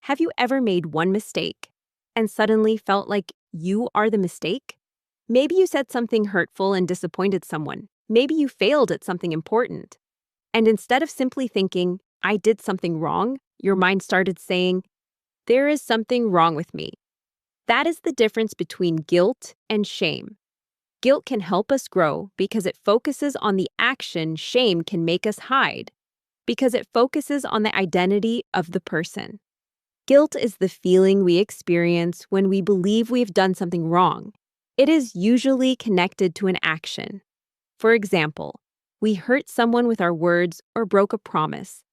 Have you ever made one mistake and suddenly felt like you are the mistake? Maybe you said something hurtful and disappointed someone. Maybe you failed at something important. And instead of simply thinking, I did something wrong, your mind started saying, there is something wrong with me. That is the difference between guilt and shame. Guilt can help us grow because it focuses on the action. Shame can make us hide because it focuses on the identity of the person. Guilt is the feeling we experience when we believe we've done something wrong. It is usually connected to an action. For example, we hurt someone with our words or broke a promise.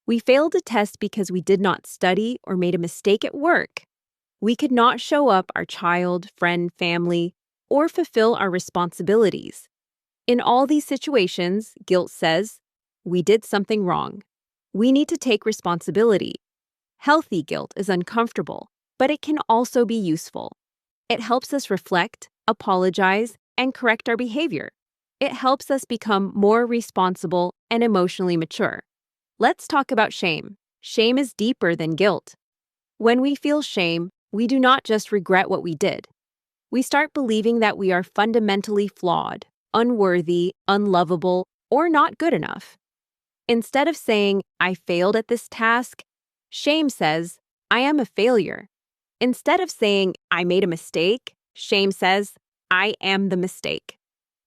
We failed a test because we did not study or made a mistake at work. We could not show up our child, friend, family, or fulfill our responsibilities. In all these situations, guilt says, we did something wrong. We need to take responsibility. Healthy guilt is uncomfortable, but it can also be useful. It helps us reflect, apologize, and correct our behavior. It helps us become more responsible and emotionally mature. Let's talk about shame. Shame is deeper than guilt. When we feel shame, we do not just regret what we did. We start believing that we are fundamentally flawed, unworthy, unlovable, or not good enough. Instead of saying, I failed at this task, shame says, I am a failure. Instead of saying, I made a mistake, shame says, I am the mistake.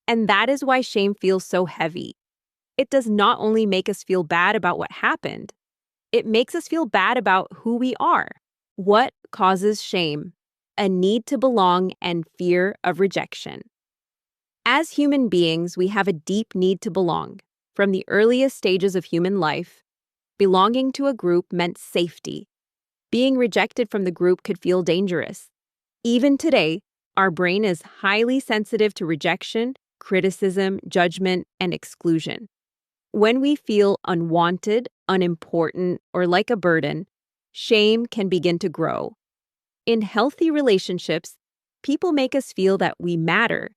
And that is why shame feels so heavy. It does not only make us feel bad about what happened, it makes us feel bad about who we are. What causes shame? A need to belong and fear of rejection. As human beings, we have a deep need to belong. From the earliest stages of human life, belonging to a group meant safety. Being rejected from the group could feel dangerous. Even today, our brain is highly sensitive to rejection, criticism, judgment, and exclusion. When we feel unwanted, unimportant, or like a burden, shame can begin to grow. In healthy relationships, people make us feel that we matter.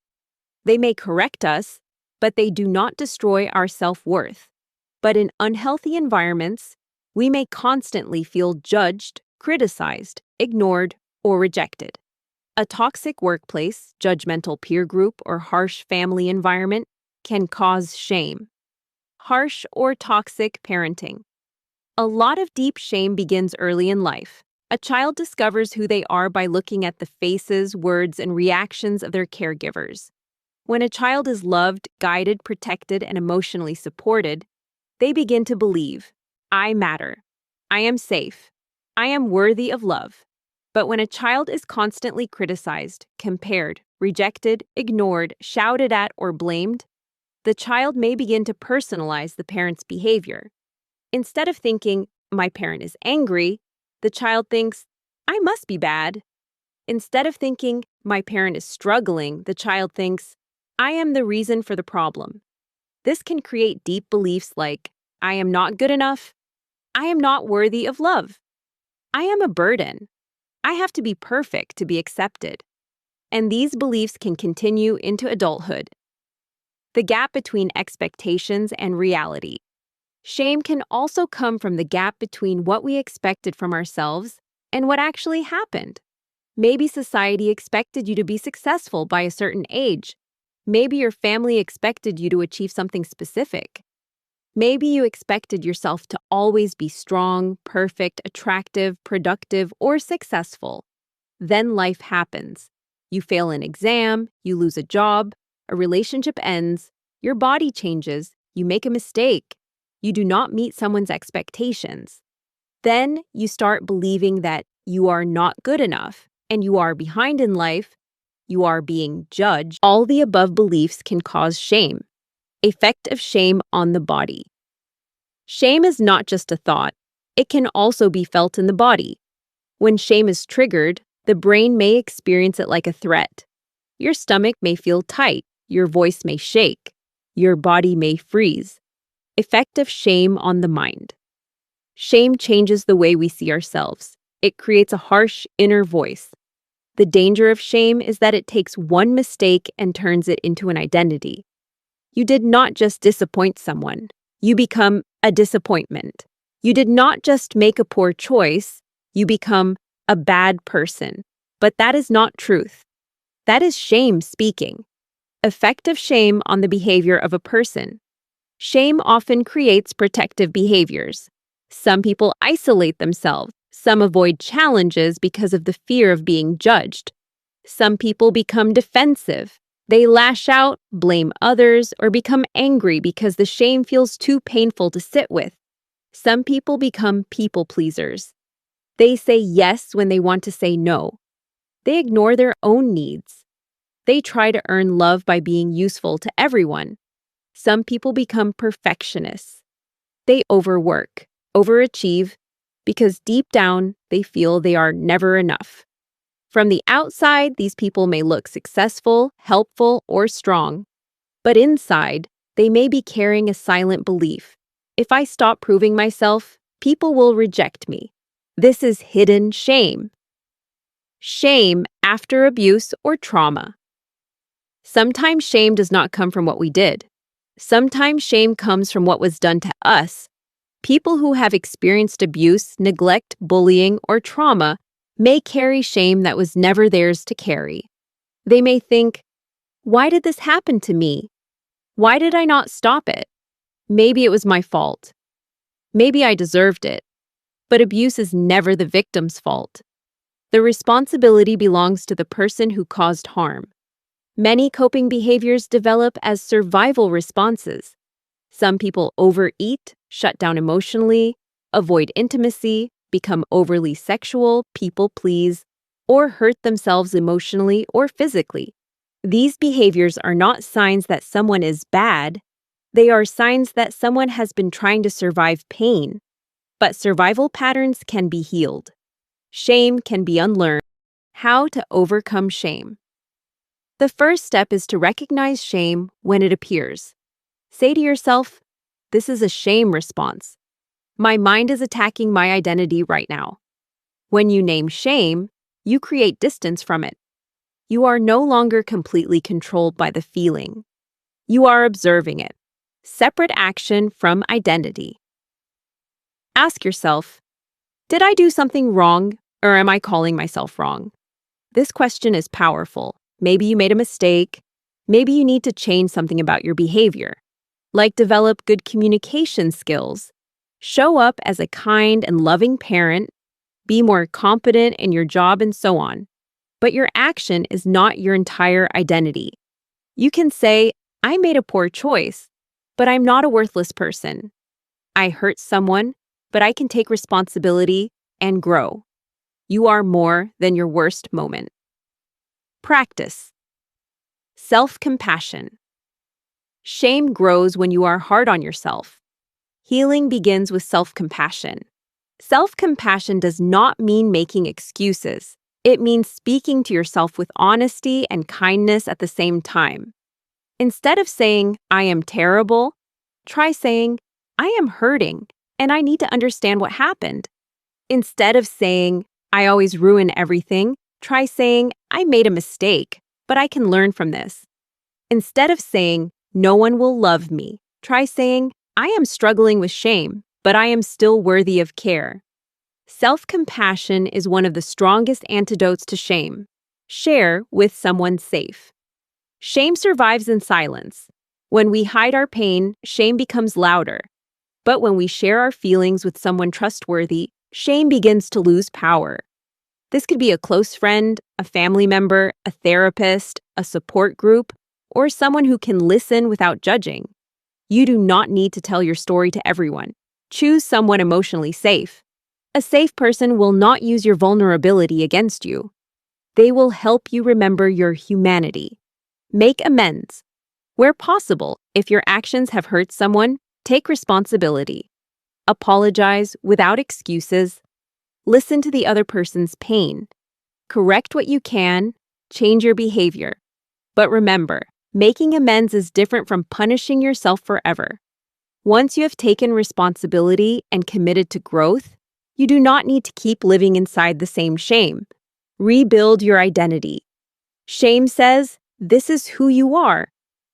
They may correct us, but they do not destroy our self-worth. But in unhealthy environments, we may constantly feel judged, criticized, ignored, or rejected. A toxic workplace, judgmental peer group, or harsh family environment can cause shame. Harsh or toxic parenting. A lot of deep shame begins early in life. A child discovers who they are by looking at the faces, words, and reactions of their caregivers. When a child is loved, guided, protected, and emotionally supported, they begin to believe, I matter. I am safe. I am worthy of love. But when a child is constantly criticized, compared, rejected, ignored, shouted at, or blamed, the child may begin to personalize the parent's behavior. Instead of thinking, my parent is angry, the child thinks, I must be bad. Instead of thinking, my parent is struggling, the child thinks, I am the reason for the problem. This can create deep beliefs like, I am not good enough. I am not worthy of love. I am a burden. I have to be perfect to be accepted. And these beliefs can continue into adulthood. The gap between expectations and reality. Shame can also come from the gap between what we expected from ourselves and what actually happened. Maybe society expected you to be successful by a certain age. Maybe your family expected you to achieve something specific. Maybe you expected yourself to always be strong, perfect, attractive, productive, or successful. Then life happens. You fail an exam, you lose a job, a relationship ends, your body changes, you make a mistake. You do not meet someone's expectations. Then you start believing that you are not good enough and you are behind in life. You are being judged. All the above beliefs can cause shame. Effect of shame on the body. Shame is not just a thought. It can also be felt in the body. When shame is triggered, the brain may experience it like a threat. Your stomach may feel tight. Your voice may shake. Your body may freeze. Effect of shame on the mind. Shame changes the way we see ourselves. It creates a harsh inner voice. The danger of shame is that it takes one mistake and turns it into an identity. You did not just disappoint someone. You become a disappointment. You did not just make a poor choice. You become a bad person. But that is not truth. That is shame speaking. Effect of shame on the behavior of a person. Shame often creates protective behaviors. Some people isolate themselves. Some avoid challenges because of the fear of being judged. Some people become defensive. They lash out, blame others, or become angry because the shame feels too painful to sit with. Some people become people pleasers. They say yes when they want to say no. They ignore their own needs. They try to earn love by being useful to everyone. Some people become perfectionists. They overwork, overachieve, because deep down they feel they are never enough. From the outside, these people may look successful, helpful, or strong. But inside, they may be carrying a silent belief. If I stop proving myself, people will reject me. This is hidden shame. Shame after abuse or trauma. Sometimes shame does not come from what we did. Sometimes shame comes from what was done to us. People who have experienced abuse, neglect, bullying, or trauma may carry shame that was never theirs to carry. They may think, why did this happen to me? Why did I not stop it? Maybe it was my fault. Maybe I deserved it. But abuse is never the victim's fault. The responsibility belongs to the person who caused harm. Many coping behaviors develop as survival responses. Some people overeat, shut down emotionally, avoid intimacy, become overly sexual, people please, or hurt themselves emotionally or physically. These behaviors are not signs that someone is bad. They are signs that someone has been trying to survive pain. But survival patterns can be healed. Shame can be unlearned. How to overcome shame. The first step is to recognize shame when it appears. Say to yourself, this is a shame response. My mind is attacking my identity right now. When you name shame, you create distance from it. You are no longer completely controlled by the feeling. You are observing it. Separate action from identity. Ask yourself, did I do something wrong, or am I calling myself wrong? This question is powerful. Maybe you made a mistake. Maybe you need to change something about your behavior, like develop good communication skills, show up as a kind and loving parent, be more competent in your job, and so on. But your action is not your entire identity. You can say, I made a poor choice, but I'm not a worthless person. I hurt someone, but I can take responsibility and grow. You are more than your worst moment. Practice. Self-compassion. Shame grows when you are hard on yourself. Healing begins with self-compassion. Self-compassion does not mean making excuses. It means speaking to yourself with honesty and kindness at the same time. Instead of saying, I am terrible, try saying, I am hurting, and I need to understand what happened. Instead of saying, I always ruin everything, try saying, I made a mistake, but I can learn from this. Instead of saying, no one will love me, try saying, I am struggling with shame, but I am still worthy of care. Self-compassion is one of the strongest antidotes to shame. Share with someone safe. Shame survives in silence. When we hide our pain, shame becomes louder. But when we share our feelings with someone trustworthy, shame begins to lose power. This could be a close friend, a family member, a therapist, a support group, or someone who can listen without judging. You do not need to tell your story to everyone. Choose someone emotionally safe. A safe person will not use your vulnerability against you. They will help you remember your humanity. Make amends. Where possible, if your actions have hurt someone, take responsibility. Apologize without excuses. Listen to the other person's pain. Correct what you can, change your behavior. But remember, making amends is different from punishing yourself forever. Once you have taken responsibility and committed to growth, you do not need to keep living inside the same shame. Rebuild your identity. Shame says, this is who you are.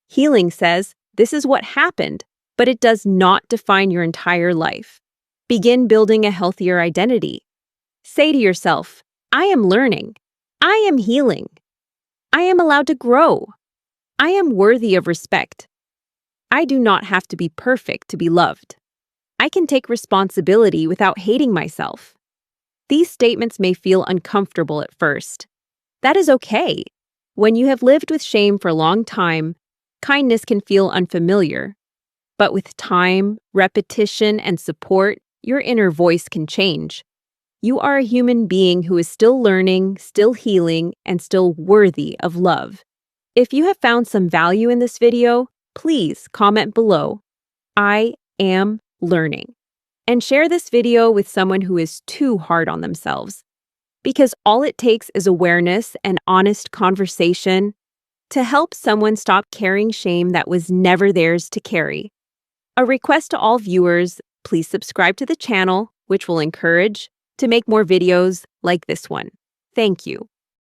Healing says, this is what happened, but it does not define your entire life. Begin building a healthier identity. Say to yourself, I am learning. I am healing. I am allowed to grow. I am worthy of respect. I do not have to be perfect to be loved. I can take responsibility without hating myself. These statements may feel uncomfortable at first. That is okay. When you have lived with shame for a long time, kindness can feel unfamiliar. But with time, repetition, and support, your inner voice can change. You are a human being who is still learning, still healing, and still worthy of love. If you have found some value in this video, please comment below, I am learning. And share this video with someone who is too hard on themselves. Because all it takes is awareness and honest conversation to help someone stop carrying shame that was never theirs to carry. A request to all viewers, please subscribe to the channel, which will encourage to make more videos like this one. Thank you.